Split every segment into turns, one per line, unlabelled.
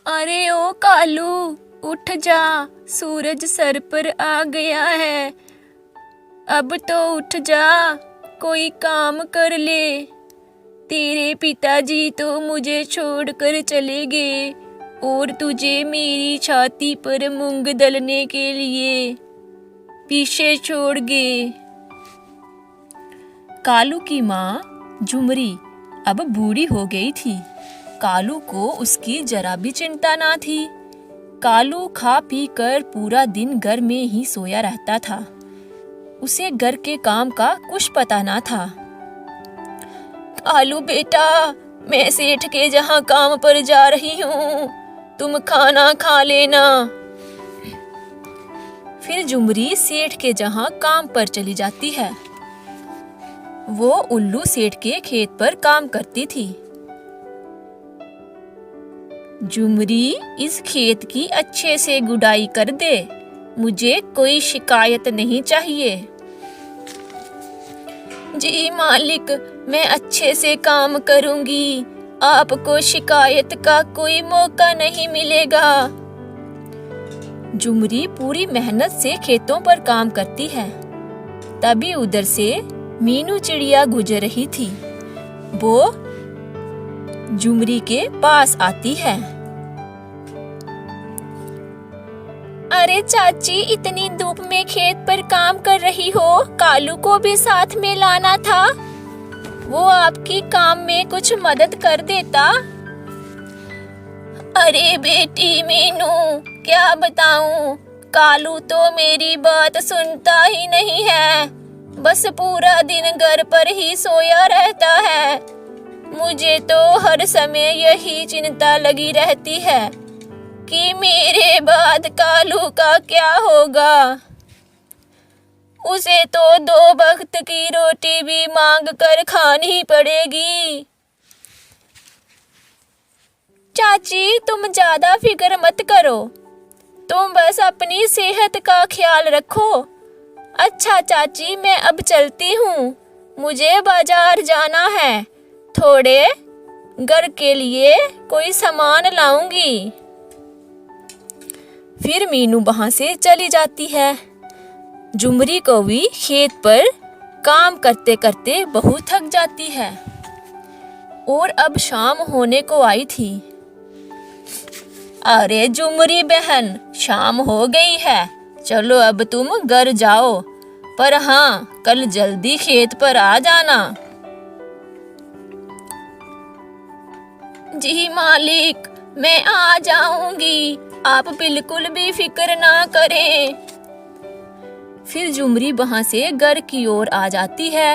अरे ओ कालू, उठ जा, सूरज सर पर आ गया है। अब तो उठ जा, कोई काम कर ले। तेरे पिताजी तो मुझे छोड़कर चले गए और तुझे मेरी छाती पर मूंग दलने के लिए पीछे छोड़ गए। कालू की माँ झुमरी अब बूढ़ी हो गई थी। कालू को उसकी जरा भी चिंता ना थी। कालू खा पी कर पूरा दिन घर में ही सोया रहता था। उसे घर के काम का कुछ पता ना था। कालू बेटा, मैं सेठ के जहाँ काम पर जा रही हूँ, तुम खाना खा लेना। फिर झुमरी सेठ के जहाँ काम पर चली जाती है। वो उल्लू सेठ के खेत पर काम करती थी। झुमरी, इस खेत की अच्छे से गुड़ाई कर दे, मुझे कोई शिकायत नहीं चाहिए। जी मालिक, मैं अच्छे से काम करूंगी, आपको शिकायत का कोई मौका नहीं मिलेगा। झुमरी पूरी मेहनत से खेतों पर काम करती है। तभी उधर से मीनू चिड़िया गुजर रही थी। वो झुमरी के पास आती है। अरे चाची, इतनी धूप में खेत पर काम कर रही हो, कालू को भी साथ में लाना था, वो आपकी काम में कुछ मदद कर देता। अरे बेटी मीनू, क्या बताऊं, कालू तो मेरी बात सुनता ही नहीं है, बस पूरा दिन घर पर ही सोया रहता है। मुझे तो हर समय यही चिंता लगी रहती है कि मेरे बाद कालू का क्या होगा। उसे तो 2 वक्त की रोटी भी मांग कर खानी पड़ेगी। चाची, तुम ज्यादा फिक्र मत करो, तुम बस अपनी सेहत का ख्याल रखो। अच्छा चाची, मैं अब चलती हूँ, मुझे बाजार जाना है, थोड़े घर के लिए कोई सामान लाऊंगी। फिर मीनू वहां से चली जाती है। झुमरी को भी खेत पर काम करते करते बहुत थक जाती है और अब शाम होने को आई थी। अरे झुमरी बहन, शाम हो गई है, चलो अब तुम घर जाओ, पर हाँ, कल जल्दी खेत पर आ जाना। जी मालिक, मैं आ जाऊंगी, आप बिल्कुल भी फिक्र ना करें। फिर झुमरी वहां से घर की ओर आ जाती है।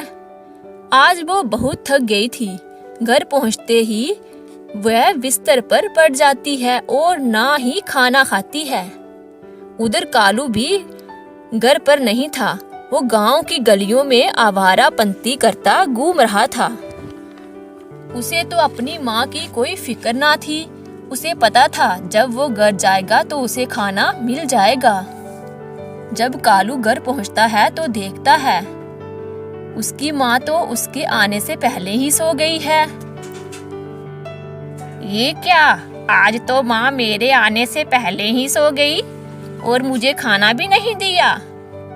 आज वो बहुत थक गई थी। घर पहुंचते ही वह बिस्तर पर पड़ जाती है और ना ही खाना खाती है। उधर कालू भी घर पर नहीं था। वो गांव की गलियों में आवारापंती करता घूम रहा था। उसे तो अपनी माँ की कोई फिक्र ना थी। उसे पता था जब वो घर जाएगा तो उसे खाना मिल जाएगा। जब कालू घर पहुंचता है तो देखता है उसकी माँ तो उसके आने से पहले ही सो गई है। ये क्या, आज तो माँ मेरे आने से पहले ही सो गई और मुझे खाना भी नहीं दिया।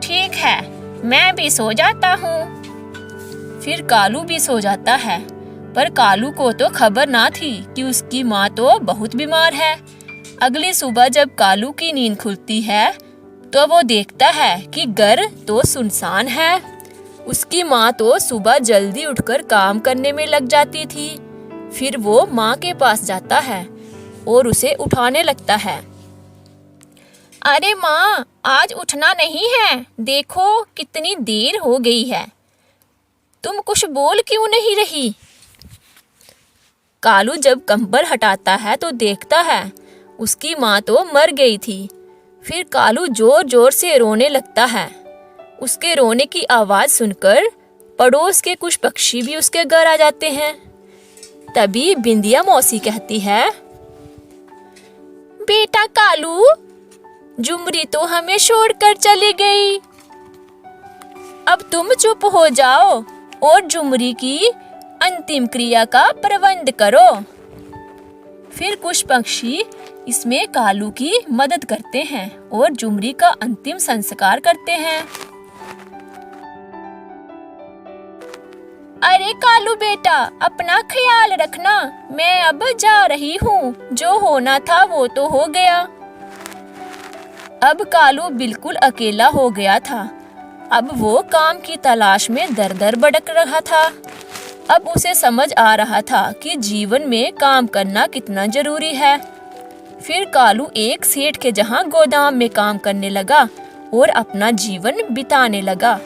ठीक है, मैं भी सो जाता हूँ। फिर कालू भी सो जाता है, पर कालू को तो खबर ना थी कि उसकी माँ तो बहुत बीमार है। अगली सुबह जब कालू की नींद खुलती है तो वो देखता है कि घर तो सुनसान है। उसकी माँ तो सुबह जल्दी उठकर काम करने में लग जाती थी। फिर वो माँ के पास जाता है और उसे उठाने लगता है। अरे माँ, आज उठना नहीं है, देखो कितनी देर हो गई है, तुम कुछ बोल क्यों नहीं रही? कालू जब कंबल हटाता है तो देखता है उसकी माँ तो मर गई थी। फिर कालू जोर जोर से रोने लगता है। उसके रोने की आवाज सुनकर पड़ोस के कुछ पक्षी भी उसके घर आ जाते हैं। तभी बिंदिया मौसी कहती है, बेटा कालू, झुमरी तो हमें छोड़कर चली गई, अब तुम चुप हो जाओ और झुमरी की अंतिम क्रिया का प्रबंध करो। फिर कुछ पक्षी इसमें कालू की मदद करते हैं और झुमरी का अंतिम संस्कार करते हैं। अरे कालू बेटा, अपना ख्याल रखना, मैं अब जा रही हूँ, जो होना था वो तो हो गया। अब कालू बिल्कुल अकेला हो गया था। अब वो काम की तलाश में दर दर भटक रहा था। अब उसे समझ आ रहा था कि जीवन में काम करना कितना जरूरी है। फिर कालू एक सेठ के जहाँ गोदाम में काम करने लगा और अपना जीवन बिताने लगा।